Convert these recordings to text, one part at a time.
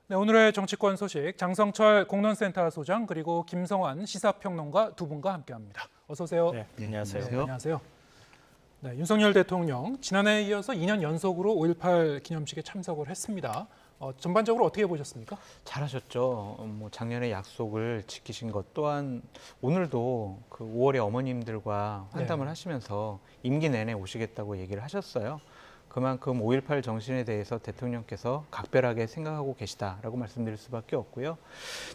네, 오늘의 정치권 소식 장성철 공론센터 소장 그리고 김성환 시사평론가 두 분과 함께합니다. 어서 오세요. 네, 안녕하세요. 네, 안녕하세요. 네, 윤석열 대통령 지난해에 이어서 2년 연속으로 5.18 기념식에 참석을 했습니다. 전반적으로 어떻게 보셨습니까? 잘하셨죠. 작년에 약속을 지키신 것 또한 오늘도 그 5월에 어머님들과 환담을 하시면서 임기 내내 오시겠다고 얘기를 하셨어요. 그만큼 5.18 정신에 대해서 대통령께서 각별하게 생각하고 계시다라고 말씀드릴 수밖에 없고요.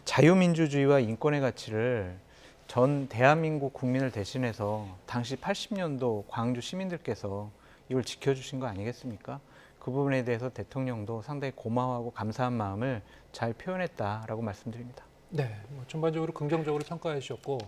자유민주주의와 인권의 가치를 전 대한민국 국민을 대신해서 당시 80년도 광주 시민들께서 이걸 지켜주신 거 아니겠습니까? 그 부분에 대해서 대통령도 상당히 고마워하고 감사한 마음을 잘 표현했다라고 말씀드립니다. 네, 전반적으로 긍정적으로 평가해 주셨고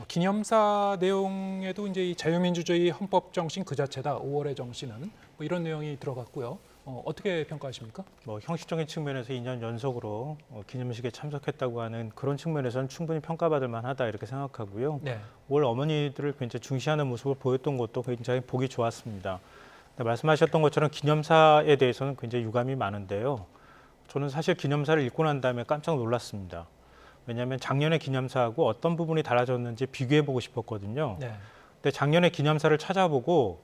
기념사 내용에도 이제 이 자유민주주의 헌법 정신 그 자체다. 5월의 정신은 이런 내용이 들어갔고요. 어떻게 평가하십니까? 형식적인 측면에서 2년 연속으로 기념식에 참석했다고 하는 그런 측면에서는 충분히 평가받을 만하다 이렇게 생각하고요. 네. 올 어머니들을 굉장히 중시하는 모습을 보였던 것도 굉장히 보기 좋았습니다. 말씀하셨던 것처럼 기념사에 대해서는 굉장히 유감이 많은데요. 저는 사실 기념사를 읽고 난 다음에 깜짝 놀랐습니다. 왜냐하면 작년의 기념사하고 어떤 부분이 달라졌는지 비교해보고 싶었거든요. 네. 근데 작년에 기념사를 찾아보고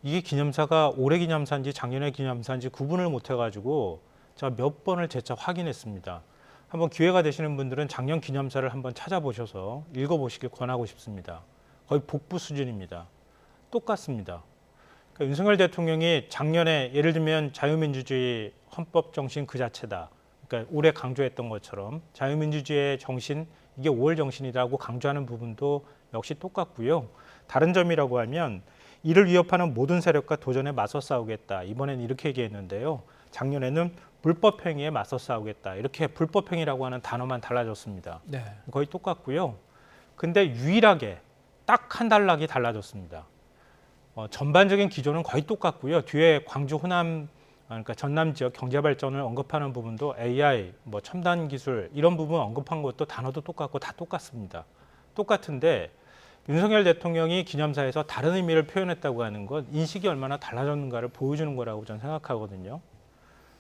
이게 기념사가 올해 기념사인지 작년의 기념사인지 구분을 못해가지고 제가 몇 번을 재차 확인했습니다. 한번 기회가 되시는 분들은 작년 기념사를 한번 찾아보셔서 읽어보시길 권하고 싶습니다. 거의 복부 수준입니다. 똑같습니다. 그러니까 윤석열 대통령이 작년에 예를 들면 자유민주주의 헌법 정신 그 자체다. 그러니까 올해 강조했던 것처럼 자유민주주의의 정신, 이게 5월 정신이라고 강조하는 부분도 역시 똑같고요. 다른 점이라고 하면 이를 위협하는 모든 세력과 도전에 맞서 싸우겠다. 이번엔 이렇게 얘기했는데요. 작년에는 불법행위에 맞서 싸우겠다. 이렇게 불법행위라고 하는 단어만 달라졌습니다. 네. 거의 똑같고요. 근데 유일하게 딱 한 단락이 달라졌습니다. 전반적인 기조는 거의 똑같고요. 뒤에 광주 호남 그러니까 전남 지역 경제 발전을 언급하는 부분도 AI, 첨단 기술 이런 부분 언급한 것도 단어도 똑같고 다 똑같습니다. 똑같은데 윤석열 대통령이 기념사에서 다른 의미를 표현했다고 하는 건 인식이 얼마나 달라졌는가를 보여주는 거라고 저는 생각하거든요.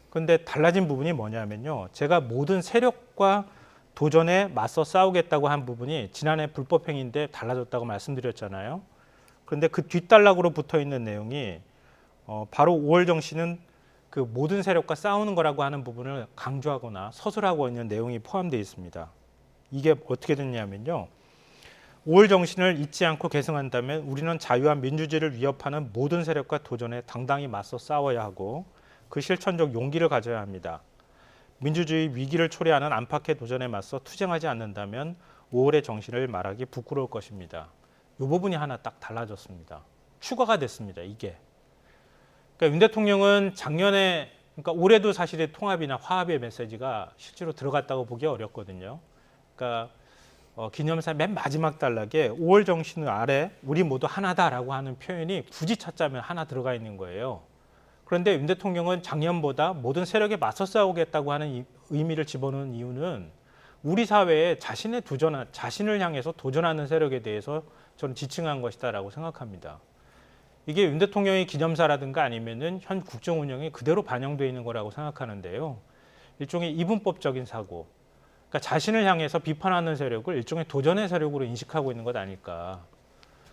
그런데 달라진 부분이 뭐냐면요. 제가 모든 세력과 도전에 맞서 싸우겠다고 한 부분이 지난해 불법행위인데 달라졌다고 말씀드렸잖아요. 그런데 그 뒷단락으로 붙어 있는 내용이 바로 5월 정신은 그 모든 세력과 싸우는 거라고 하는 부분을 강조하거나 서술하고 있는 내용이 포함되어 있습니다. 이게 어떻게 됐냐면요. 5월 정신을 잊지 않고 계승한다면 우리는 자유와 민주주의를 위협하는 모든 세력과 도전에 당당히 맞서 싸워야 하고 그 실천적 용기를 가져야 합니다. 민주주의 위기를 초래하는 안팎의 도전에 맞서 투쟁하지 않는다면 5월의 정신을 말하기 부끄러울 것입니다. 이 부분이 하나 딱 달라졌습니다. 추가가 됐습니다. 이게. 그러니까 윤 대통령은 작년에, 그러니까 올해도 사실의 통합이나 화합의 메시지가 실제로 들어갔다고 보기 어렵거든요. 그러니까 기념사 맨 마지막 단락에 5월 정신 아래 우리 모두 하나다라고 하는 표현이 굳이 찾자면 하나 들어가 있는 거예요. 그런데 윤 대통령은 작년보다 모든 세력에 맞서 싸우겠다고 하는 의미를 집어넣은 이유는 우리 사회에 자신을 향해서 도전하는 세력에 대해서 저는 지칭한 것이다라고 생각합니다. 이게 윤 대통령의 기념사라든가 아니면은 현 국정 운영이 그대로 반영되어 있는 거라고 생각하는데요. 일종의 이분법적인 사고, 그러니까 자신을 향해서 비판하는 세력을 일종의 도전의 세력으로 인식하고 있는 것 아닐까.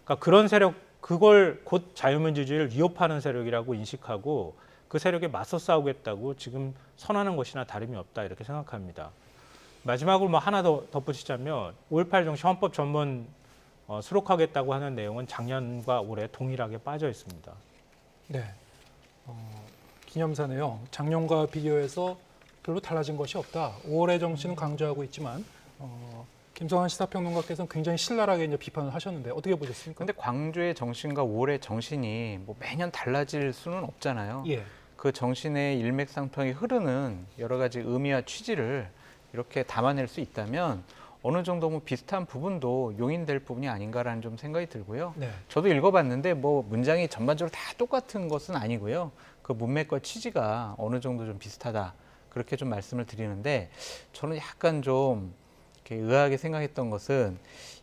그러니까 그런 세력, 그걸 곧 자유민주주의를 위협하는 세력이라고 인식하고 그 세력에 맞서 싸우겠다고 지금 선언하는 것이나 다름이 없다 이렇게 생각합니다. 마지막으로 하나 더 덧붙이자면 5.18 정신 헌법 전문 수록하겠다고 하는 내용은 작년과 올해 동일하게 빠져 있습니다. 네. 기념사 내용 작년과 비교해서 별로 달라진 것이 없다. 5월의 정신은 강조하고 있지만 김성환 시사평론가께서는 굉장히 신랄하게 이제 비판을 하셨는데 어떻게 보셨습니까? 근데 광주의 정신과 5월의 정신이 매년 달라질 수는 없잖아요. 예. 그 정신의 일맥상통하게 흐르는 여러 가지 의미와 취지를 이렇게 담아낼 수 있다면 어느 정도 비슷한 부분도 용인될 부분이 아닌가라는 좀 생각이 들고요. 네. 저도 읽어봤는데 문장이 전반적으로 다 똑같은 것은 아니고요. 그 문맥과 취지가 어느 정도 좀 비슷하다. 그렇게 좀 말씀을 드리는데 저는 약간 좀 이렇게 의아하게 생각했던 것은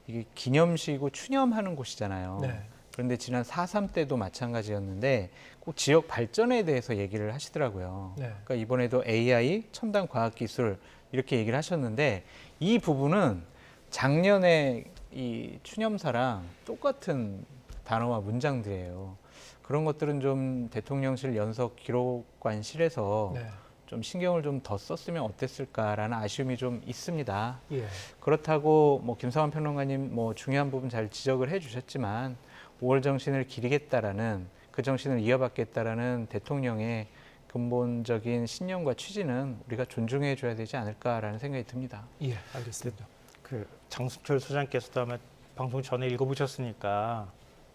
이게 기념식이고 추념하는 곳이잖아요. 네. 그런데 지난 4.3 때도 마찬가지였는데 꼭 지역 발전에 대해서 얘기를 하시더라고요. 네. 그러니까 이번에도 AI, 첨단 과학기술 이렇게 얘기를 하셨는데 이 부분은 작년에 이 추념사랑 똑같은 단어와 문장들이에요. 그런 것들은 좀 대통령실 연석 기록관실에서 네. 좀 신경을 좀 더 썼으면 어땠을까라는 아쉬움이 좀 있습니다. 예. 그렇다고 뭐 김상환 평론가님 뭐 중요한 부분 잘 지적을 해주셨지만 5월 정신을 기리겠다라는 그 정신을 이어받겠다라는 대통령의 근본적인 신념과 취지는 우리가 존중해 줘야 되지 않을까라는 생각이 듭니다. 예, 알겠습니다. 그 장순철 소장께서도 아마 방송 전에 읽어보셨으니까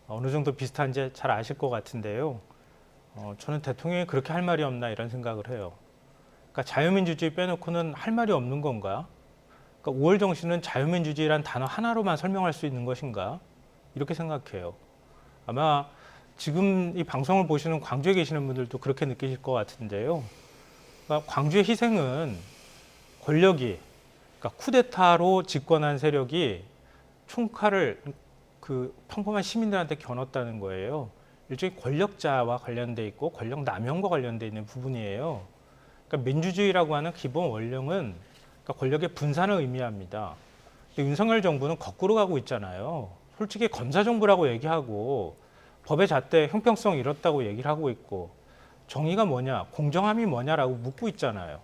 어느 정도 비슷한지 잘 아실 것 같은데요. 저는 대통령이 그렇게 할 말이 없나 이런 생각을 해요. 그러니까 자유민주주의 빼놓고는 할 말이 없는 건가? 그러니까 5월 정신은 자유민주주의란 단어 하나로만 설명할 수 있는 것인가? 이렇게 생각해요. 아마 지금 이 방송을 보시는 광주에 계시는 분들도 그렇게 느끼실 것 같은데요. 그러니까 광주의 희생은 권력이, 그러니까 쿠데타로 집권한 세력이 총칼을 그 평범한 시민들한테 겨눴다는 거예요. 일종의 권력자와 관련돼 있고 권력 남용과 관련돼 있는 부분이에요. 그러니까 민주주의라고 하는 기본 원령은 그러니까 권력의 분산을 의미합니다. 근데 윤석열 정부는 거꾸로 가고 있잖아요. 솔직히 검사 정부라고 얘기하고 법의 잣대 형평성 잃었다고 얘기를 하고 있고 정의가 뭐냐, 공정함이 뭐냐라고 묻고 있잖아요.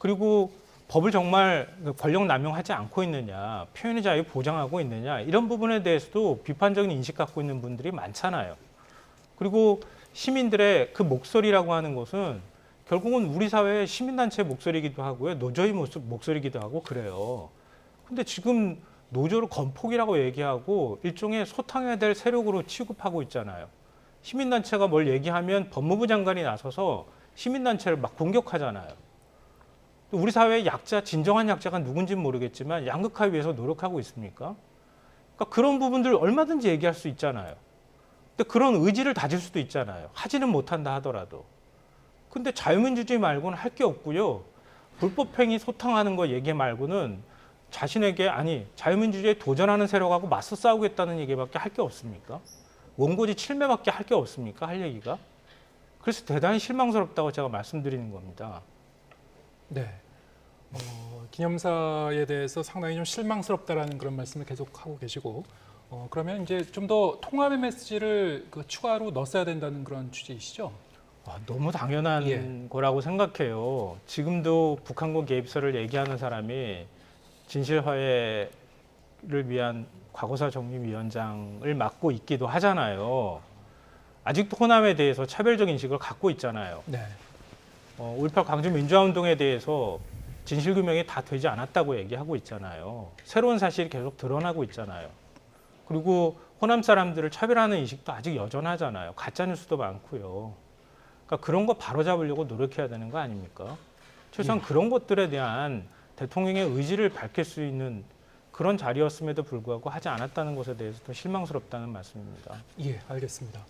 그리고 법을 정말 권력 남용하지 않고 있느냐, 표현의 자유 보장하고 있느냐 이런 부분에 대해서도 비판적인 인식 갖고 있는 분들이 많잖아요. 그리고 시민들의 그 목소리라고 하는 것은 결국은 우리 사회의 시민단체의 목소리이기도 하고요. 노조의 목소리이기도 하고 그래요. 근데 지금 노조를 건폭이라고 얘기하고 일종의 소탕해야 될 세력으로 취급하고 있잖아요. 시민단체가 뭘 얘기하면 법무부 장관이 나서서 시민단체를 막 공격하잖아요. 우리 사회의 약자, 진정한 약자가 누군지는 모르겠지만 양극화를 위해서 노력하고 있습니까? 그러니까 그런 부분들 얼마든지 얘기할 수 있잖아요. 근데 그런 의지를 다질 수도 있잖아요. 하지는 못한다 하더라도. 근데 자유민주주의 말고는 할 게 없고요. 불법행위 소탕하는 거 얘기 말고는 자신에게 아니 자유민주주의에 도전하는 세력하고 맞서 싸우겠다는 얘기밖에 할 게 없습니까? 원고지 칠매밖에 할 게 없습니까? 할 얘기가? 그래서 대단히 실망스럽다고 제가 말씀드리는 겁니다. 네. 기념사에 대해서 상당히 좀 실망스럽다라는 그런 말씀을 계속 하고 계시고, 그러면 이제 좀 더 통합의 메시지를 그 추가로 넣었어야 된다는 그런 취지이시죠? 너무 당연한 예. 거라고 생각해요. 지금도 북한군 개입설을 얘기하는 사람이 진실화해를 위한 과거사 정리위원장을 맡고 있기도 하잖아요. 아직도 호남에 대해서 차별적 인식을 갖고 있잖아요. 네. 5.18 광주 민주화운동에 대해서 진실규명이 다 되지 않았다고 얘기하고 있잖아요. 새로운 사실이 계속 드러나고 있잖아요. 그리고 호남 사람들을 차별하는 인식도 아직 여전하잖아요. 가짜뉴스도 많고요. 그러니까 그런 거 바로잡으려고 노력해야 되는 거 아닙니까? 최소한 그런 것들에 대한 대통령의 의지를 밝힐 수 있는 그런 자리였음에도 불구하고 하지 않았다는 것에 대해서 더 실망스럽다는 말씀입니다. 예, 알겠습니다.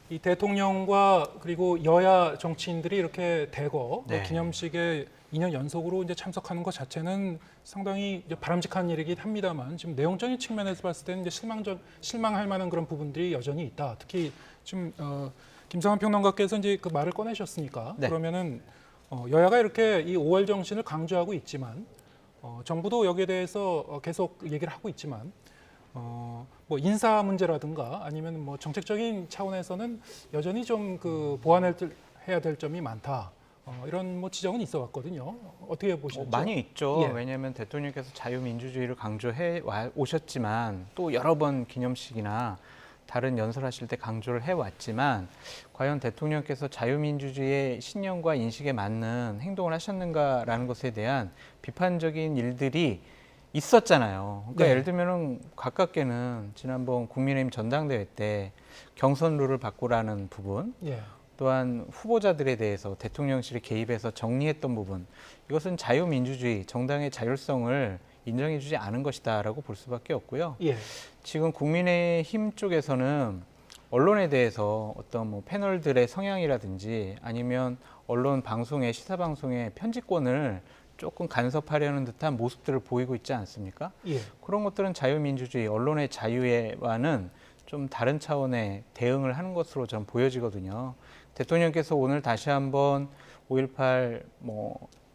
이 대통령과 그리고 여야 정치인들이 이렇게 대거 네. 기념식에 2년 연속으로 이제 참석하는 것 자체는 상당히 이제 바람직한 일이긴 합니다만 지금 내용적인 측면에서 봤을 때는 이제 실망할 만한 그런 부분들이 여전히 있다. 특히 지금 김상환 평론가께서 이제 그 말을 꺼내셨으니까 네. 그러면은 여야가 이렇게 이 5월 정신을 강조하고 있지만 정부도 여기에 대해서 계속 얘기를 하고 있지만 뭐 인사 문제라든가 아니면 뭐 정책적인 차원에서는 여전히 좀 그 보완해야 될 점이 많다. 이런 뭐 지적은 있어 왔거든요. 어떻게 보시죠? 많이 있죠. 예. 왜냐하면 대통령께서 자유민주주의를 강조해 오셨지만 또 여러 번 기념식이나 다른 연설하실 때 강조를 해왔지만 과연 대통령께서 자유민주주의의 신념과 인식에 맞는 행동을 하셨는가라는 것에 대한 비판적인 일들이 있었잖아요. 그러니까 네. 예를 들면은 가깝게는 지난번 국민의힘 전당대회 때 경선 룰을 바꾸라는 부분, 예. 또한 후보자들에 대해서 대통령실이 개입해서 정리했던 부분, 이것은 자유민주주의, 정당의 자율성을 인정해주지 않은 것이다라고 볼 수밖에 없고요. 예. 지금 국민의힘 쪽에서는 언론에 대해서 어떤 뭐 패널들의 성향이라든지 아니면 언론 방송의 시사 방송의 편집권을 조금 간섭하려는 듯한 모습들을 보이고 있지 않습니까? 예. 그런 것들은 자유민주주의, 언론의 자유와는 좀 다른 차원의 대응을 하는 것으로 좀 보여지거든요. 대통령께서 오늘 다시 한번 5.18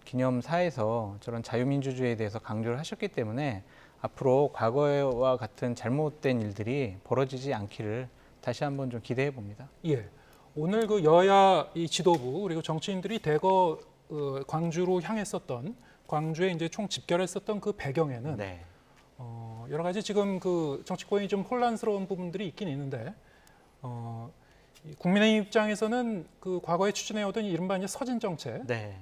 기념사에서 저런 자유민주주의에 대해서 강조를 하셨기 때문에 앞으로 과거와 같은 잘못된 일들이 벌어지지 않기를 다시 한번 좀 기대해 봅니다. 예. 오늘 그 여야 이 지도부 그리고 정치인들이 대거 광주로 향했었던 광주에 이제 총 집결했었던 그 배경에는 네. 여러 가지 지금 그 정치권이 좀 혼란스러운 부분들이 있긴 있는데 이 국민의힘 입장에서는 그 과거에 추진해오던 이른바 이제 서진 정책 네.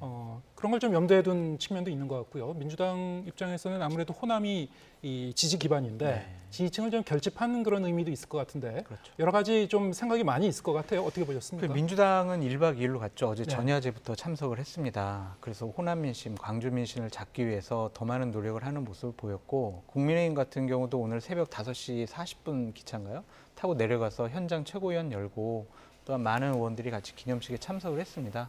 그런 걸 좀 염두에 둔 측면도 있는 것 같고요. 민주당 입장에서는 아무래도 호남이 이 지지 기반인데 네. 지지층을 좀 결집하는 그런 의미도 있을 것 같은데 그렇죠. 여러 가지 좀 생각이 많이 있을 것 같아요. 어떻게 보셨습니까? 민주당은 1박 2일로 갔죠. 어제 네. 전야제부터 참석을 했습니다. 그래서 호남 민심, 광주 민심을 잡기 위해서 더 많은 노력을 하는 모습을 보였고 국민의힘 같은 경우도 오늘 새벽 5시 40분 기차인가요? 타고 내려가서 현장 최고위원 열고 또한 많은 의원들이 같이 기념식에 참석을 했습니다.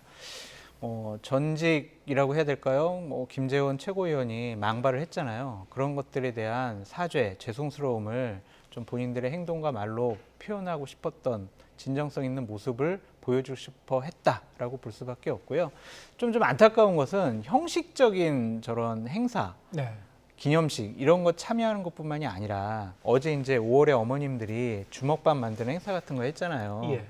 전직이라고 해야 될까요? 김재원 최고위원이 망발을 했잖아요. 그런 것들에 대한 사죄, 죄송스러움을 좀 본인들의 행동과 말로 표현하고 싶었던 진정성 있는 모습을 보여주고 싶어 했다라고 볼 수밖에 없고요. 좀 안타까운 것은 형식적인 저런 행사, 네. 기념식 이런 거 참여하는 것뿐만이 아니라 어제 이제 5월에 어머님들이 주먹밥 만드는 행사 같은 거 했잖아요. 예.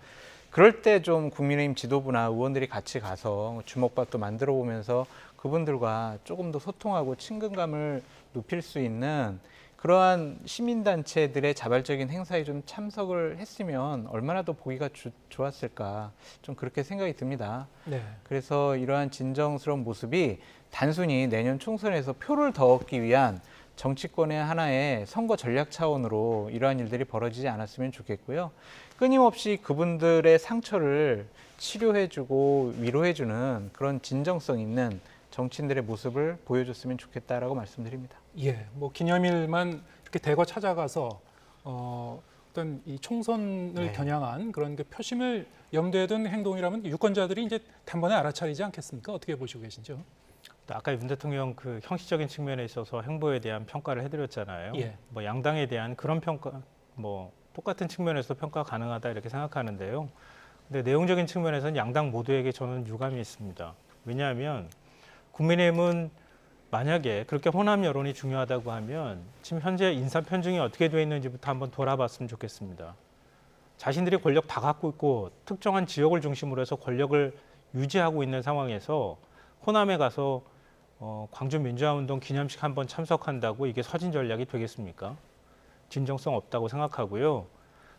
그럴 때 좀 국민의힘 지도부나 의원들이 같이 가서 주먹밥도 만들어 보면서 그분들과 조금 더 소통하고 친근감을 높일 수 있는 그러한 시민단체들의 자발적인 행사에 좀 참석을 했으면 얼마나 더 보기가 좋았을까 좀 그렇게 생각이 듭니다. 네. 그래서 이러한 진정스러운 모습이 단순히 내년 총선에서 표를 더 얻기 위한 정치권의 하나의 선거 전략 차원으로 이러한 일들이 벌어지지 않았으면 좋겠고요. 끊임없이 그분들의 상처를 치료해주고 위로해주는 그런 진정성 있는 정치인들의 모습을 보여줬으면 좋겠다라고 말씀드립니다. 예. 뭐 기념일만 이렇게 대거 찾아가서 어떤 이 총선을 네. 겨냥한 그런 그 표심을 염두에 둔 행동이라면 유권자들이 이제 단번에 알아차리지 않겠습니까? 어떻게 보시고 계신지요? 아까 윤 대통령 그 형식적인 측면에 있어서 행보에 대한 평가를 해드렸잖아요. 예. 뭐 양당에 대한 그런 평가, 뭐 똑같은 측면에서 평가 가능하다 이렇게 생각하는데요. 근데 내용적인 측면에서는 양당 모두에게 저는 유감이 있습니다. 왜냐하면 국민의힘은 만약에 그렇게 호남 여론이 중요하다고 하면 지금 현재 인사 편중이 어떻게 되어 있는지부터 한번 돌아봤으면 좋겠습니다. 자신들이 권력 다 갖고 있고 특정한 지역을 중심으로 해서 권력을 유지하고 있는 상황에서 호남에 가서 광주 민주화운동 기념식 한번 참석한다고 이게 서진 전략이 되겠습니까? 진정성 없다고 생각하고요.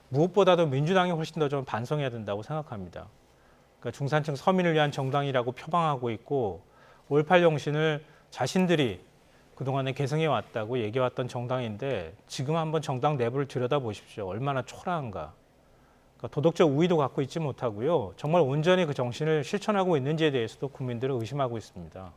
무엇보다도 민주당이 훨씬 더 좀 반성해야 된다고 생각합니다. 그러니까 중산층 서민을 위한 정당이라고 표방하고 있고 5.18 정신을 자신들이 그동안에 계승해 왔다고 얘기해왔던 정당인데 지금 한번 정당 내부를 들여다보십시오. 얼마나 초라한가. 그러니까 도덕적 우위도 갖고 있지 못하고요. 정말 온전히 그 정신을 실천하고 있는지에 대해서도 국민들은 의심하고 있습니다.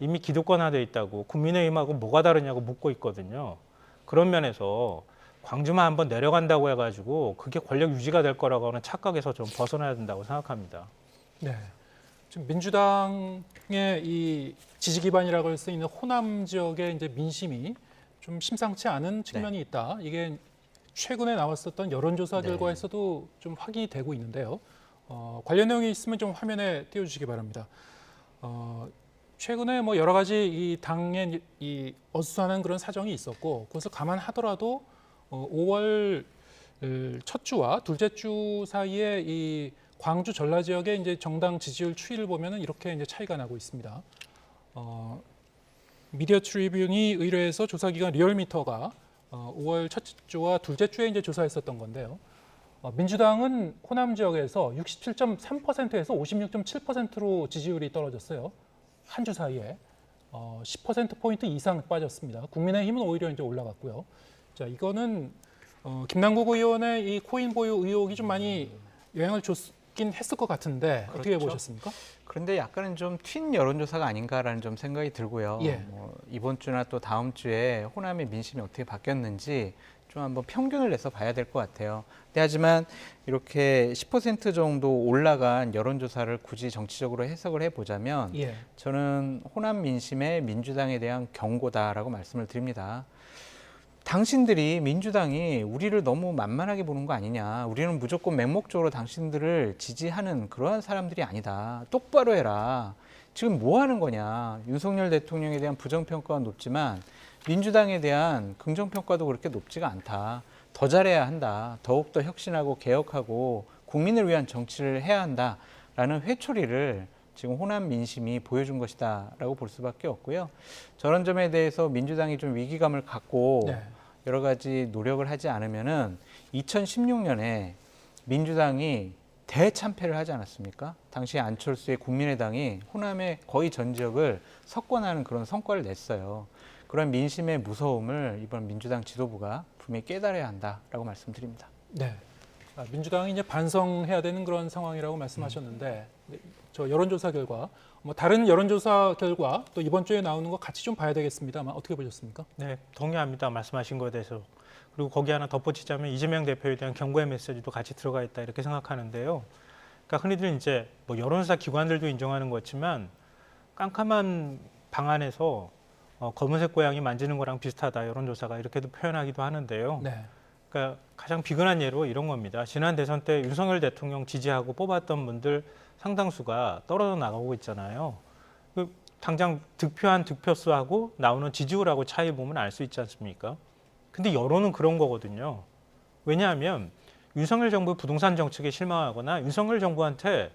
이미 기득권화되어 있다고 국민의힘하고 뭐가 다르냐고 묻고 있거든요. 그런 면에서 광주만 한번 내려간다고 해가지고 그게 권력 유지가 될 거라고 하는 착각에서 좀 벗어나야 된다고 생각합니다. 네. 지금 민주당의 이 지지 기반이라고 할 수 있는 호남 지역의 이제 민심이 좀 심상치 않은 측면이 있다. 이게 최근에 나왔었던 여론조사 네. 결과에서도 좀 확인이 되고 있는데요. 관련 내용이 있으면 좀 화면에 띄워주시기 바랍니다. 최근에 뭐 여러 가지 이 당의 이 어수선한 그런 사정이 있었고 그것을 감안하더라도 5월 첫 주와 둘째 주 사이에 이 광주 전라 지역의 이제 정당 지지율 추이를 보면은 이렇게 이제 차이가 나고 있습니다. 미디어 트리뷴이 의뢰해서 조사기관 리얼미터가 5월 첫 주와 둘째 주에 이제 조사했었던 건데요. 민주당은 호남 지역에서 67.3%에서 56.7%로 지지율이 떨어졌어요. 한 주 사이에 10%포인트 이상 빠졌습니다. 국민의힘은 오히려 이제 올라갔고요. 자, 이거는 김남국 의원의 이 코인 보유 의혹이 좀 많이 영향을 줬긴 했을 것 같은데 어떻게 그렇죠. 보셨습니까? 그런데 약간은 좀 튄 여론조사가 아닌가라는 좀 생각이 들고요. 예. 이번 주나 또 다음 주에 호남의 민심이 어떻게 바뀌었는지 좀 한번 평균을 내서 봐야 될 것 같아요. 근데 하지만 이렇게 10% 정도 올라간 여론조사를 굳이 정치적으로 해석을 해보자면 예. 저는 호남 민심의 민주당에 대한 경고다라고 말씀을 드립니다. 당신들이 민주당이 우리를 너무 만만하게 보는 거 아니냐. 우리는 무조건 맹목적으로 당신들을 지지하는 그러한 사람들이 아니다. 똑바로 해라. 지금 뭐 하는 거냐. 윤석열 대통령에 대한 부정평가가 높지만 민주당에 대한 긍정평가도 그렇게 높지가 않다. 더 잘해야 한다. 더욱더 혁신하고 개혁하고 국민을 위한 정치를 해야 한다라는 회초리를 지금 호남 민심이 보여준 것이다라고 볼 수밖에 없고요. 저런 점에 대해서 민주당이 좀 위기감을 갖고 네. 여러 가지 노력을 하지 않으면은 2016년에 민주당이 대참패를 하지 않았습니까? 당시 안철수의 국민의당이 호남의 거의 전 지역을 석권하는 그런 성과를 냈어요. 그런 민심의 무서움을 이번 민주당 지도부가 분명히 깨달아야 한다라고 말씀드립니다. 네. 민주당이 이제 반성해야 되는 그런 상황이라고 말씀하셨는데 저 여론조사 결과, 뭐 다른 여론조사 결과 또 이번 주에 나오는 거 같이 좀 봐야 되겠습니다만 어떻게 보셨습니까? 네, 동의합니다. 말씀하신 거에 대해서. 그리고 거기 하나 덧붙이자면 이재명 대표에 대한 경고의 메시지도 같이 들어가 있다 이렇게 생각하는데요. 그러니까 흔히들 이제 뭐 여론조사 기관들도 인정하는 거지만 깜깜한 방 안에서 검은색 고양이 만지는 거랑 비슷하다 여론조사가 이렇게도 표현하기도 하는데요. 네. 그러니까 가장 비근한 예로 이런 겁니다. 지난 대선 때 윤석열 대통령 지지하고 뽑았던 분들 상당수가 떨어져 나가고 있잖아요. 당장 득표한 득표수하고 나오는 지지율하고 차이 보면 알 수 있지 않습니까? 근데 여론은 그런 거거든요. 왜냐하면 윤석열 정부의 부동산 정책에 실망하거나 윤석열 정부한테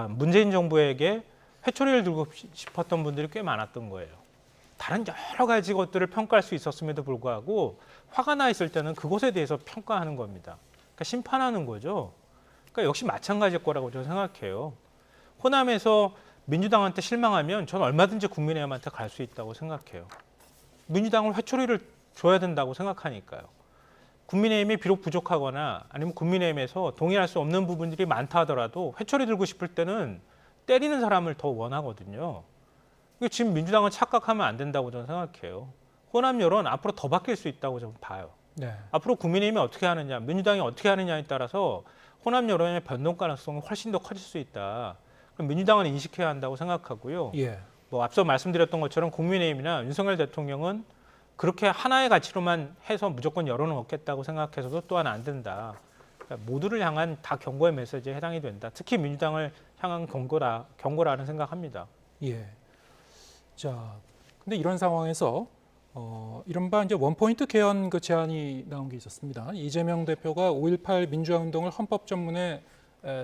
문재인 정부에게 회초리를 들고 싶었던 분들이 꽤 많았던 거예요. 다른 여러 가지 것들을 평가할 수 있었음에도 불구하고 화가 나 있을 때는 그것에 대해서 평가하는 겁니다. 그러니까 심판하는 거죠. 그러니까 역시 마찬가지일 거라고 저는 생각해요. 호남에서 민주당한테 실망하면 저는 얼마든지 국민의힘한테 갈 수 있다고 생각해요. 민주당을 회초리를 줘야 된다고 생각하니까요. 국민의힘이 비록 부족하거나 아니면 국민의힘에서 동의할 수 없는 부분들이 많다 하더라도 회초리 들고 싶을 때는 때리는 사람을 더 원하거든요. 지금 민주당은 착각하면 안 된다고 저는 생각해요. 호남 여론 앞으로 더 바뀔 수 있다고 저는 봐요. 네. 앞으로 국민의힘이 어떻게 하느냐, 민주당이 어떻게 하느냐에 따라서 호남 여론의 변동 가능성이 훨씬 더 커질 수 있다. 그럼 민주당은 인식해야 한다고 생각하고요. 예. 뭐 앞서 말씀드렸던 것처럼 국민의힘이나 윤석열 대통령은 그렇게 하나의 가치로만 해서 무조건 여론을 얻겠다고 생각해서도 또한 안 된다. 그러니까 모두를 향한 다 경고의 메시지에 해당이 된다. 특히 민주당을 향한 경고라는 생각합니다. 예. 자, 근데 이런 상황에서 이른바 이제 원포인트 개헌 그 제안이 나온 게 있었습니다. 이재명 대표가 5.18 민주화 운동을 헌법 전문에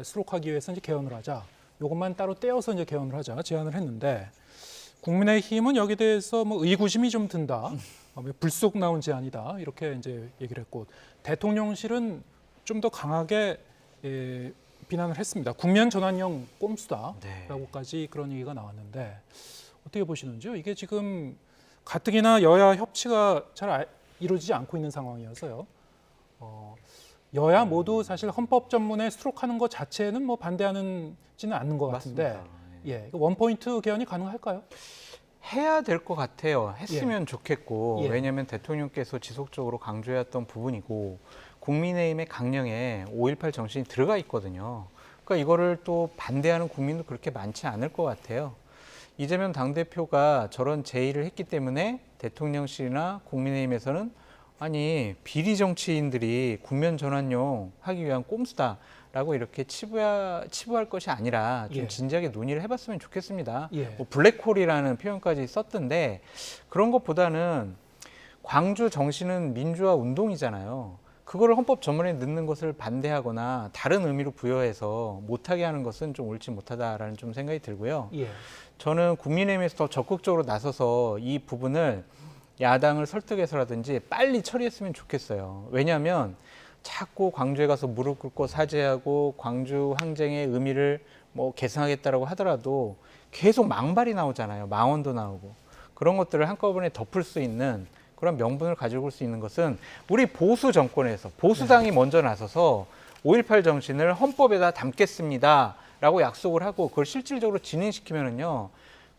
수록하기 위해서 이제 개헌을 하자. 이것만 따로 떼어서 이제 개헌을 하자 제안을 했는데 국민의힘은 여기 대해서 뭐 의구심이 좀 든다. 불쑥 나온 제안이다. 이렇게 이제 얘기를 했고 대통령실은 좀 더 강하게 비난을 했습니다. 국면 전환형 꼼수다라고까지 그런 얘기가 나왔는데 어떻게 보시는지요? 이게 지금 가뜩이나 여야 협치가 잘 이루어지지 않고 있는 상황이어서요. 여야 모두 사실 헌법 전문에 수록하는 것 자체는 뭐 반대하지는 않는 것 같은데, 예, 원포인트 개헌이 가능할까요? 해야 될 것 같아요. 했으면 좋겠고 예. 왜냐하면 대통령께서 지속적으로 강조해왔던 부분이고 국민의힘의 강령에 5.18 정신이 들어가 있거든요. 그러니까 이거를 또 반대하는 국민도 그렇게 많지 않을 것 같아요. 이재명 당대표가 저런 제의를 했기 때문에 대통령실이나 국민의힘에서는 아니 비리 정치인들이 국면 전환용 하기 위한 꼼수다라고 이렇게 치부할 것이 아니라 좀 예. 진지하게 논의를 해봤으면 좋겠습니다. 예. 뭐 블랙홀이라는 표현까지 썼던데 그런 것보다는 광주 정신은 민주화 운동이잖아요. 그거를 헌법 전문에 넣는 것을 반대하거나 다른 의미로 부여해서 못하게 하는 것은 좀 옳지 못하다라는 좀 생각이 들고요. 예. 저는 국민의힘에서 더 적극적으로 나서서 이 부분을 야당을 설득해서라든지 빨리 처리했으면 좋겠어요. 왜냐하면 자꾸 광주에 가서 무릎 꿇고 사죄하고 광주 항쟁의 의미를 뭐 계승하겠다라고 하더라도 계속 망발이 나오잖아요. 망언도 나오고. 그런 것들을 한꺼번에 덮을 수 있는 그런 명분을 가지고 올 수 있는 것은 우리 보수 정권에서 보수당이 먼저 나서서 5.18 정신을 헌법에다 담겠습니다. 라고 약속을 하고 그걸 실질적으로 진행시키면은요.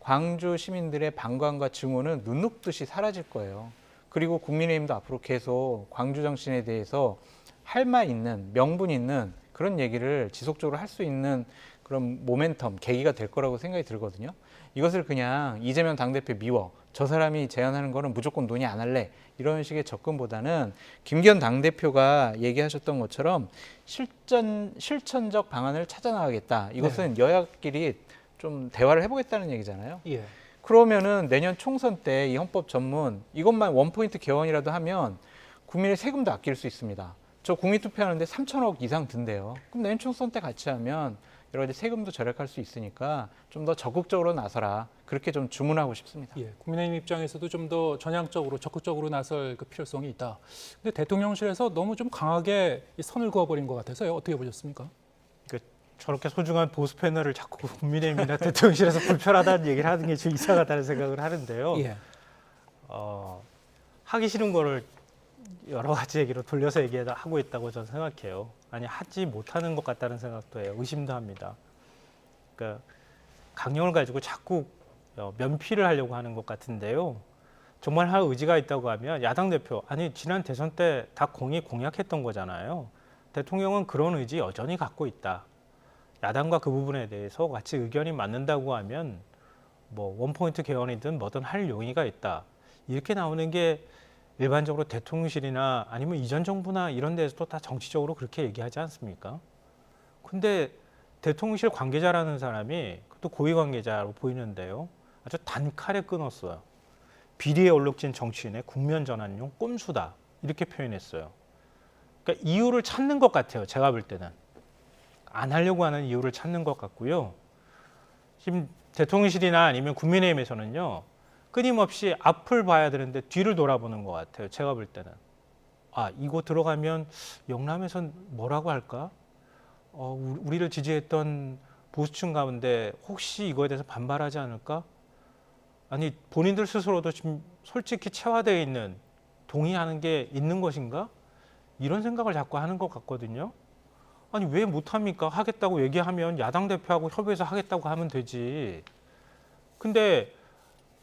광주 시민들의 방광과 증오는 눈 녹듯이 사라질 거예요. 그리고 국민의힘도 앞으로 계속 광주 정신에 대해서 할 말 있는 명분 있는 그런 얘기를 지속적으로 할 수 있는 그런 모멘텀, 계기가 될 거라고 생각이 들거든요. 이것을 그냥 이재명 당대표 미워, 저 사람이 제안하는 거는 무조건 논의 안 할래, 이런 식의 접근보다는 김기현 당대표가 얘기하셨던 것처럼 실천적 방안을 찾아 나가겠다. 이것은 여야끼리 좀 대화를 해보겠다는 얘기잖아요. 예. 그러면은 내년 총선 때 이 헌법 전문 이것만 원포인트 개헌이라도 하면 국민의 세금도 아낄 수 있습니다. 저 국민투표하는데 3천억 이상 든대요. 그럼 내년 총선 때 같이 하면 여러 가지 세금도 절약할 수 있으니까 좀 더 적극적으로 나서라. 그렇게 좀 주문하고 싶습니다. 예, 국민의힘 입장에서도 좀 더 전향적으로 적극적으로 나설 그 필요성이 있다. 근데 대통령실에서 너무 좀 강하게 이 선을 그어버린 것 같아서요. 어떻게 보셨습니까? 저렇게 소중한 보수 패널을 자꾸 국민의힘이나 대통령실에서 불편하다는 얘기를 하는 게 좀 이상하다는 생각을 하는데요. 예. 하기 싫은 거를 여러 가지 얘기로 돌려서 얘기하고 있다고 저는 생각해요. 아니 하지 못하는 것 같다는 생각도 해요. 의심도 합니다. 그러니까 강령을 가지고 자꾸 면피를 하려고 하는 것 같은데요. 정말 할 의지가 있다고 하면 야당 대표, 아니 지난 대선 때 다 공약했던 거잖아요. 대통령은 그런 의지 여전히 갖고 있다. 야당과 그 부분에 대해서 같이 의견이 맞는다고 하면 뭐 원포인트 개헌이든 뭐든 할 용의가 있다. 이렇게 나오는 게 일반적으로 대통령실이나 아니면 이전 정부나 이런 데서도 다 정치적으로 그렇게 얘기하지 않습니까? 근데 대통령실 관계자라는 사람이 또 고위 관계자로 보이는데요. 아주 단칼에 끊었어요. 비리에 얼룩진 정치인의 국면 전환용 꼼수다. 이렇게 표현했어요. 그러니까 이유를 찾는 것 같아요. 제가 볼 때는. 안 하려고 하는 이유를 찾는 것 같고요. 지금 대통령실이나 아니면 국민의힘에서는요. 끊임없이 앞을 봐야 되는데 뒤를 돌아보는 것 같아요. 제가 볼 때는. 아, 이거 들어가면 영남에선 뭐라고 할까? 우리를 지지했던 보수층 가운데 혹시 이거에 대해서 반발하지 않을까? 아니, 본인들 스스로도 지금 솔직히 체화되어 있는, 동의하는 게 있는 것인가? 이런 생각을 자꾸 하는 것 같거든요. 아니 왜 못합니까? 하겠다고 얘기하면 야당 대표하고 협의해서 하겠다고 하면 되지. 근데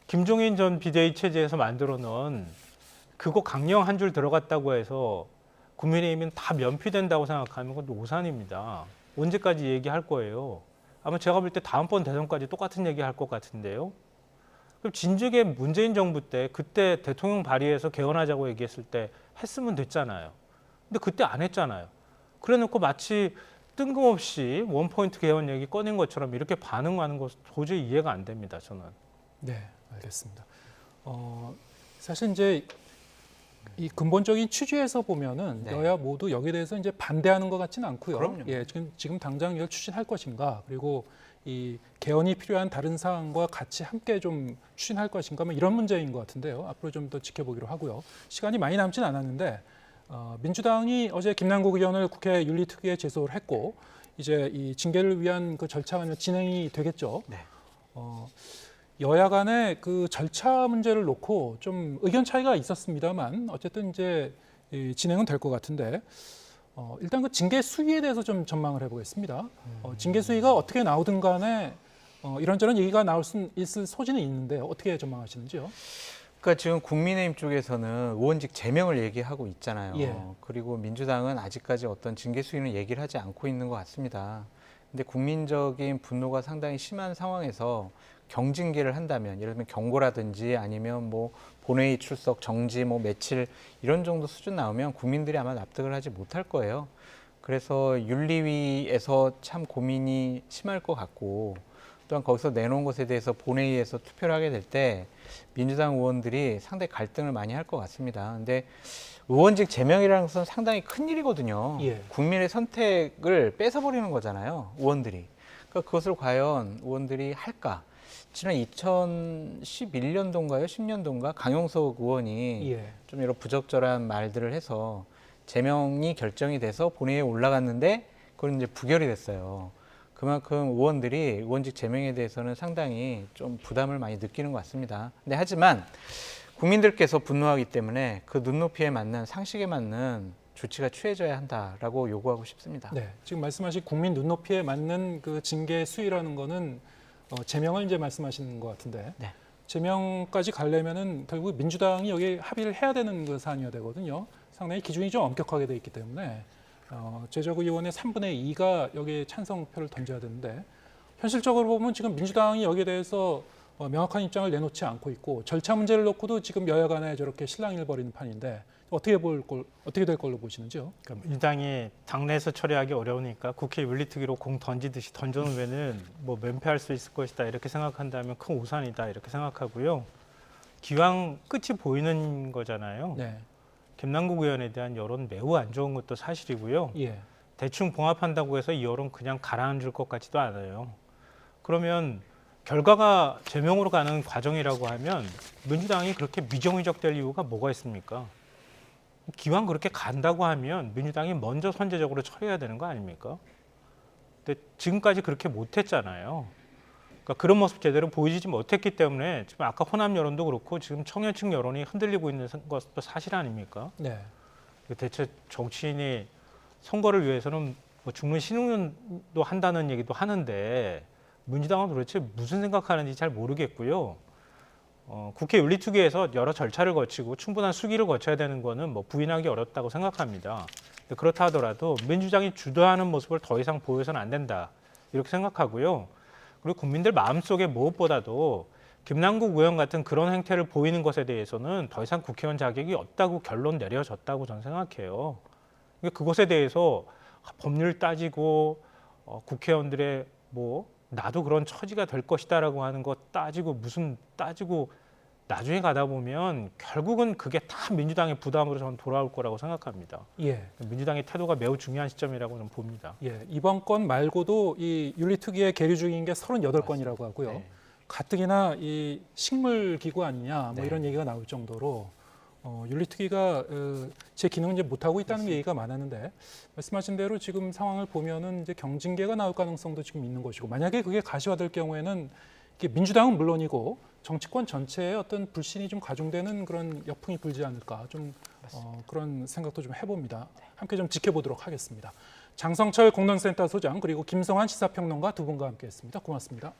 김종인 전 비대위 체제에서 만들어 놓은 그거 강령 한 줄 들어갔다고 해서 국민의힘은 다 면피된다고 생각하면 그건 오산입니다. 언제까지 얘기할 거예요? 아마 제가 볼 때 다음번 대선까지 똑같은 얘기할 것 같은데요. 그럼 진즉에 문재인 정부 때 그때 대통령 발의해서 개헌하자고 얘기했을 때 했으면 됐잖아요. 근데 그때 안 했잖아요. 그래놓고 마치 뜬금없이 원포인트 개헌 얘기 꺼낸 것처럼 이렇게 반응하는 것 도저히 이해가 안 됩니다. 저는. 네, 알겠습니다. 사실 이제 이 근본적인 취지에서 보면은 네. 여야 모두 여기에 대해서 이제 반대하는 것 같지는 않고요. 그럼요. 예, 지금 당장 이걸 추진할 것인가, 그리고 이 개헌이 필요한 다른 사항과 같이 함께 좀 추진할 것인가, 뭐 이런 문제인 것 같은데요. 앞으로 좀 더 지켜보기로 하고요. 시간이 많이 남진 않았는데. 민주당이 어제 김남국 의원을 국회 윤리특위에 제소를 했고 이제 이 징계를 위한 그 절차가 진행이 되겠죠. 네. 여야 간의 그 절차 문제를 놓고 좀 의견 차이가 있었습니다만 어쨌든 이제 진행은 될 것 같은데 일단 그 징계 수위에 대해서 좀 전망을 해보겠습니다. 징계 수위가 어떻게 나오든 간에 이런저런 얘기가 나올 수 있을 소지는 있는데 어떻게 전망하시는지요? 그러니까 지금 국민의힘 쪽에서는 의원직 제명을 얘기하고 있잖아요. 예. 그리고 민주당은 아직까지 어떤 징계 수위는 얘기를 하지 않고 있는 것 같습니다. 근데 국민적인 분노가 상당히 심한 상황에서 경징계를 한다면, 예를 들면 경고라든지 아니면 뭐 본회의 출석 정지, 뭐 며칠 이런 정도 수준 나오면 국민들이 아마 납득을 하지 못할 거예요. 그래서 윤리위에서 참 고민이 심할 것 같고, 또한 거기서 내놓은 것에 대해서 본회의에서 투표를 하게 될 때 민주당 의원들이 상당히 갈등을 많이 할 것 같습니다. 근데 의원직 제명이라는 것은 상당히 큰 일이거든요. 예. 국민의 선택을 뺏어버리는 거잖아요, 의원들이. 그러니까 그것을 과연 의원들이 할까? 지난 2011년도인가요? 10년도인가? 강용석 의원이 예. 좀 이런 부적절한 말들을 해서 제명이 결정이 돼서 본회의에 올라갔는데 그건 이제 부결이 됐어요. 그만큼 의원들이 의원직 제명에 대해서는 상당히 좀 부담을 많이 느끼는 것 같습니다. 근데 하지만 국민들께서 분노하기 때문에 그 눈높이에 맞는, 상식에 맞는 조치가 취해져야 한다라고 요구하고 싶습니다. 네, 지금 말씀하신 국민 눈높이에 맞는 그 징계 수위라는 거는 제명을 이제 말씀하시는 것 같은데 네. 제명까지 가려면은 결국 민주당이 여기 합의를 해야 되는 그 사안이어야 되거든요. 상당히 기준이 좀 엄격하게 돼 있기 때문에 제적의원의 3분의 2가 여기에 찬성표를 던져야 되는데 현실적으로 보면 지금 민주당이 여기에 대해서 명확한 입장을 내놓지 않고 있고 절차 문제를 놓고도 지금 여야 간에 저렇게 실랑이를 벌이는 판인데 어떻게 될 걸로 보시는지요? 그러니까 민주당이 당내에서 처리하기 어려우니까 국회 윤리특위로 공 던지듯이 던져놓으면은 뭐 면피할 수 있을 것이다 이렇게 생각한다면 큰 오산이다 이렇게 생각하고요. 기왕 끝이 보이는 거잖아요. 네. 김남국 의원에 대한 여론 매우 안 좋은 것도 사실이고요. 예. 대충 봉합한다고 해서 이 여론 그냥 가라앉을 것 같지도 않아요. 그러면 결과가 제명으로 가는 과정이라고 하면 민주당이 그렇게 미정의적될 이유가 뭐가 있습니까? 기왕 그렇게 간다고 하면 민주당이 먼저 선제적으로 처리해야 되는 거 아닙니까? 근데 지금까지 그렇게 못했잖아요. 그러니까 그런 모습 제대로 보여주지 못했기 때문에 지금 아까 호남 여론도 그렇고 지금 청년층 여론이 흔들리고 있는 것도 사실 아닙니까? 네. 대체 정치인이 선거를 위해서는 뭐 죽는 신용도 한다는 얘기도 하는데 민주당은 도대체 무슨 생각하는지 잘 모르겠고요. 국회 윤리특위에서 여러 절차를 거치고 충분한 수기를 거쳐야 되는 거는 뭐 부인하기 어렵다고 생각합니다. 근데 그렇다 하더라도 민주당이 주도하는 모습을 더 이상 보여서는 안 된다 이렇게 생각하고요. 그리고 국민들 마음속에 무엇보다도 김남국 의원 같은 그런 행태를 보이는 것에 대해서는 더 이상 국회의원 자격이 없다고 결론 내려졌다고 저는 생각해요. 그것에 대해서 법률 따지고 국회의원들의 뭐 나도 그런 처지가 될 것이다라고 하는 거 따지고 무슨 따지고 나중에 가다 보면 결국은 그게 다 민주당의 부담으로 저는 돌아올 거라고 생각합니다. 예. 민주당의 태도가 매우 중요한 시점이라고 저는 봅니다. 예. 이번 건 말고도 이 윤리특위에 계류 중인 게 38건이라고 하고요. 네. 가뜩이나 이 식물기구 아니냐 뭐 네. 이런 얘기가 나올 정도로 윤리특위가 제 기능을 이제 못하고 있다는 얘기가 많았는데 말씀하신 대로 지금 상황을 보면은 이제 경징계가 나올 가능성도 지금 있는 것이고 만약에 그게 가시화될 경우에는 이게 민주당은 물론이고 정치권 전체에 어떤 불신이 좀 가중되는 그런 역풍이 불지 않을까 좀 그런 생각도 좀 해봅니다. 함께 좀 지켜보도록 하겠습니다. 장성철 공론센터 소장 그리고 김성환 시사평론가 두 분과 함께했습니다. 고맙습니다.